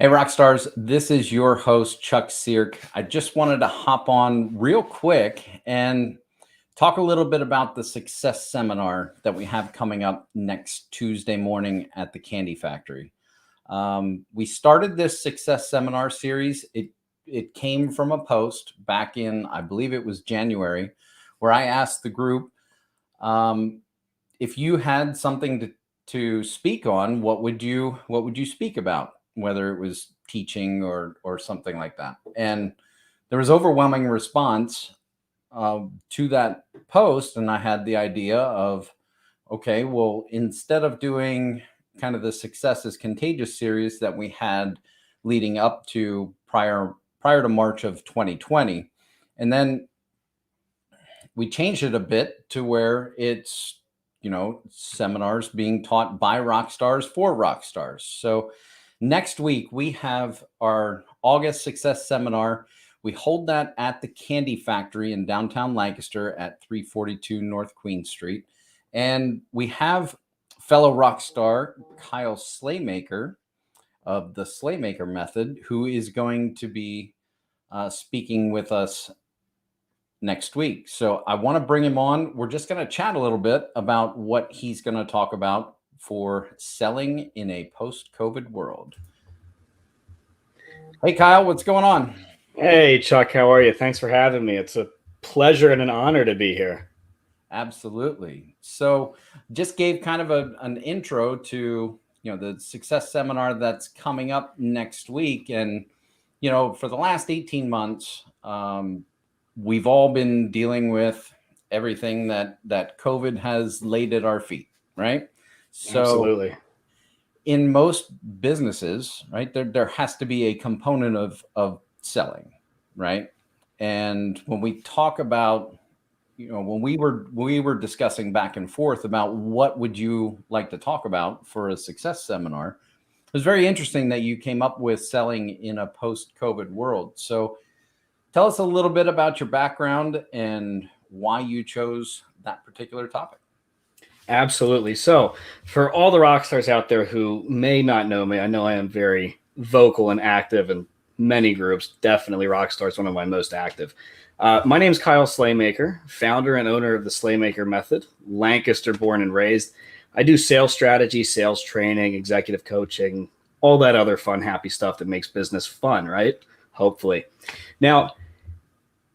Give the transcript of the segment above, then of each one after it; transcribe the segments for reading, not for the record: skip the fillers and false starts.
Hey, rock stars, this is your host, Chuck Seark. I just wanted to hop on real quick and talk a little bit about the success seminar that we have coming up next Tuesday morning at the Candy Factory. We started this success seminar series. It came from a post back in, I believe it was January, where I asked the group, um, if you had something to speak on, what would you speak about, whether it was teaching or something like that. And there was overwhelming response to that post, and I had the idea of, okay, well, instead of doing kind of the Success is Contagious series that we had leading up to prior to March of 2020, and then we changed it a bit to where it's, seminars being taught by rock stars for rock stars. So next week we have our August success seminar. We hold that at the Candy Factory in downtown Lancaster at 342 North Queen Street. And we have fellow rock star Kyle Slaymaker of the Slaymaker method, who is going to be speaking with us next week. So I want to bring him on. We're just going to chat a little bit about what he's going to talk about for selling in a post-COVID world. Hey, Kyle, what's going on? Hey, Chuck, how are you? Thanks for having me. It's a pleasure and an honor to be here. Absolutely. So just gave kind of an intro to, the success seminar that's coming up next week. And, for the last 18 months, we've all been dealing with everything that COVID has laid at our feet, right? So Absolutely. in most businesses, right, there has to be a component of selling, right? And when we talk about, when we were discussing back and forth about what would you like to talk about for a success seminar, it was very interesting that you came up with selling in a post-COVID world. So tell us a little bit about your background and why you chose that particular topic. Absolutely. So, for all the rock stars out there who may not know me, I know I am very vocal and active in many groups. Definitely rock stars, one of my most active. My name is Kyle Slaymaker, founder and owner of the Slaymaker method, Lancaster born and raised. I do sales strategy, sales training, executive coaching, all that other fun, happy stuff that makes business fun, right? Hopefully. Now,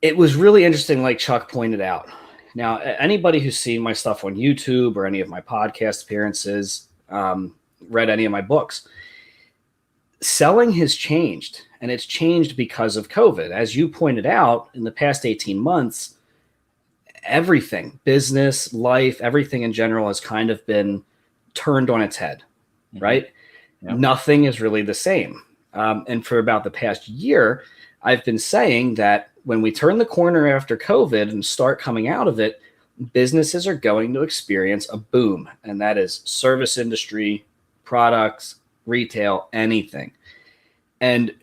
it was really interesting, like Chuck pointed out. Now, anybody who's seen my stuff on YouTube or any of my podcast appearances, read any of my books, selling has changed, and it's changed because of COVID. As you pointed out, in the past 18 months, everything, business, life, everything in general has kind of been turned on its head, right? Yep. Nothing is really the same. And for about the past year, I've been saying that when we turn the corner after COVID and start coming out of it, businesses are going to experience a boom. And that is service industry, products, retail, anything. And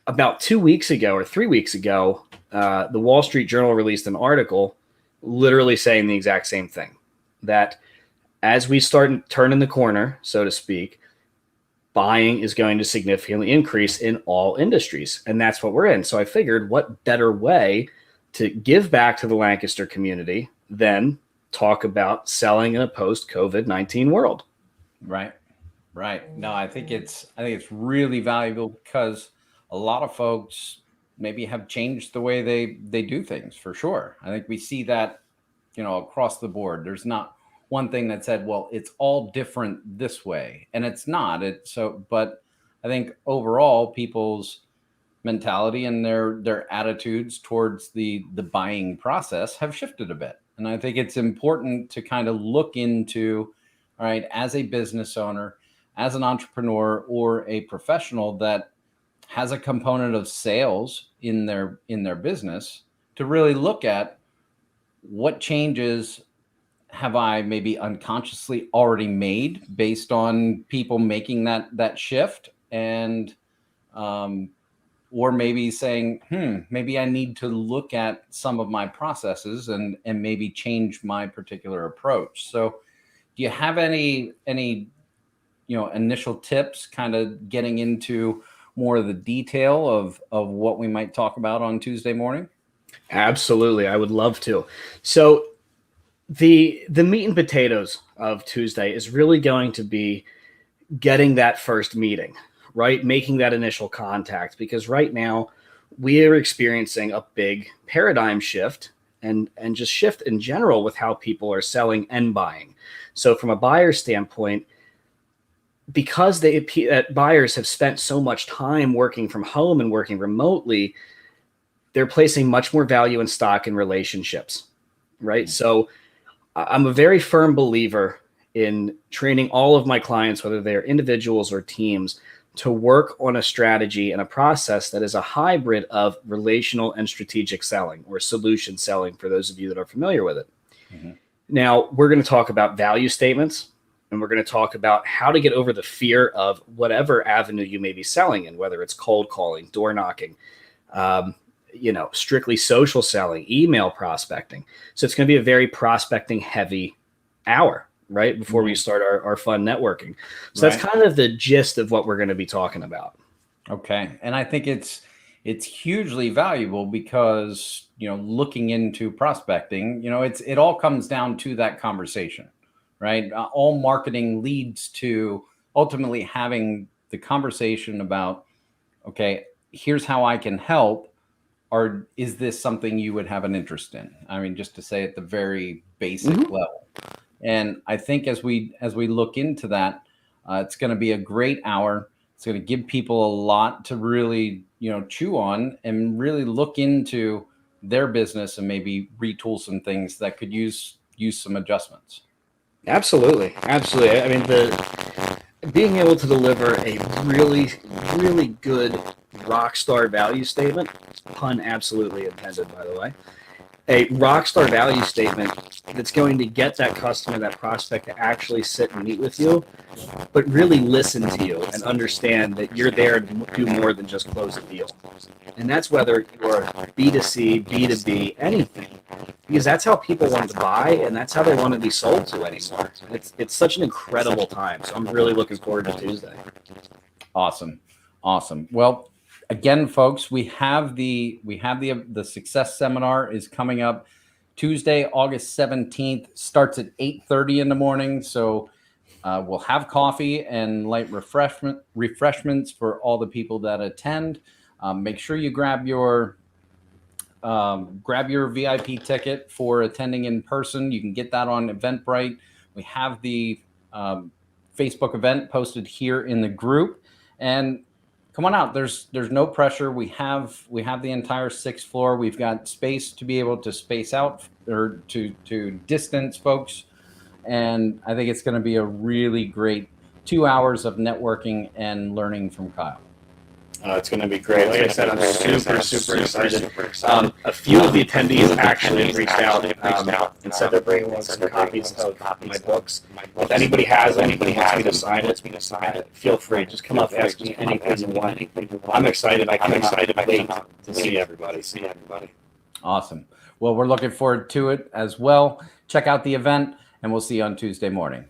about 2 weeks ago or 3 weeks ago, the Wall Street Journal released an article literally saying the exact same thing, that as we start turning the corner, so to speak, buying is going to significantly increase in all industries. And that's what we're in. So I figured, what better way to give back to the Lancaster community than talk about selling in a post-COVID-19 world? Right. Right. No, I think it's really valuable because a lot of folks maybe have changed the way they do things, for sure. I think we see that, across the board. There's not one thing that said, well, it's all different this way, and it's not. But I think overall people's mentality and their attitudes towards the buying process have shifted a bit. And I think it's important to kind of look into, all right, as a business owner, as an entrepreneur or a professional that has a component of sales in their business, to really look at what changes have I maybe unconsciously already made based on people making that shift, and um, or maybe saying, maybe I need to look at some of my processes and maybe change my particular approach. So, do you have any initial tips, kind of getting into more of the detail of what we might talk about on Tuesday morning? Absolutely, I would love to. So the meat and potatoes of Tuesday is really going to be getting that first meeting, right? Making that initial contact, because right now we are experiencing a big paradigm shift and just shift in general with how people are selling and buying. So from a buyer standpoint, because buyers have spent so much time working from home and working remotely, they're placing much more value in stock and relationships, right? So I'm a very firm believer in training all of my clients, whether they're individuals or teams, to work on a strategy and a process that is a hybrid of relational and strategic selling, or solution selling, for those of you that are familiar with it. Mm-hmm. Now, we're going to talk about value statements, and we're going to talk about how to get over the fear of whatever avenue you may be selling in, whether it's cold calling, door knocking, strictly social selling, email prospecting. So it's going to be a very prospecting heavy hour, right before we start our fun networking. So that's kind of the gist of what we're going to be talking about. Okay. And I think it's hugely valuable because, looking into prospecting, it all comes down to that conversation, right? All marketing leads to ultimately having the conversation about, okay, here's how I can help. Or is this something you would have an interest in? I mean, just to say at the very basic level. And I think as we look into that, it's going to be a great hour. It's going to give people a lot to really, chew on and really look into their business and maybe retool some things that could use some adjustments. Absolutely. I mean, being able to deliver a really, really good rock star value statement, pun absolutely intended, by the way, a rock star value statement that's going to get that customer, that prospect, to actually sit and meet with you, but really listen to you and understand that you're there to do more than just close a deal. And that's whether you're B2C, B2B, anything, because that's how people want to buy and that's how they want to be sold to anymore. It's such an incredible time. So I'm really looking forward to Tuesday. Awesome. Well, again, folks, we have the success seminar is coming up Tuesday, August 17th, starts at 8:30 in the morning. So we'll have coffee and light refreshments for all the people that attend. Make sure you grab your VIP ticket for attending in person. You can get that on Eventbrite. We have the Facebook event posted here in the group, and come on out. There's no pressure. We have the entire 6th floor. We've got space to be able to space out or to distance folks. And I think it's going to be a really great 2 hours of networking and learning from Kyle. It's going to be great. Like I said, I'm super excited. A few of the attendees actually reached out and said they're bringing some copies of my books. If anybody has them, anybody wants me to sign it, feel free. Just come up, ask me anything you want. I'm excited. I cannot wait to see everybody. Awesome. Well, we're looking forward to it as well. Check out the event, and we'll see you on Tuesday morning.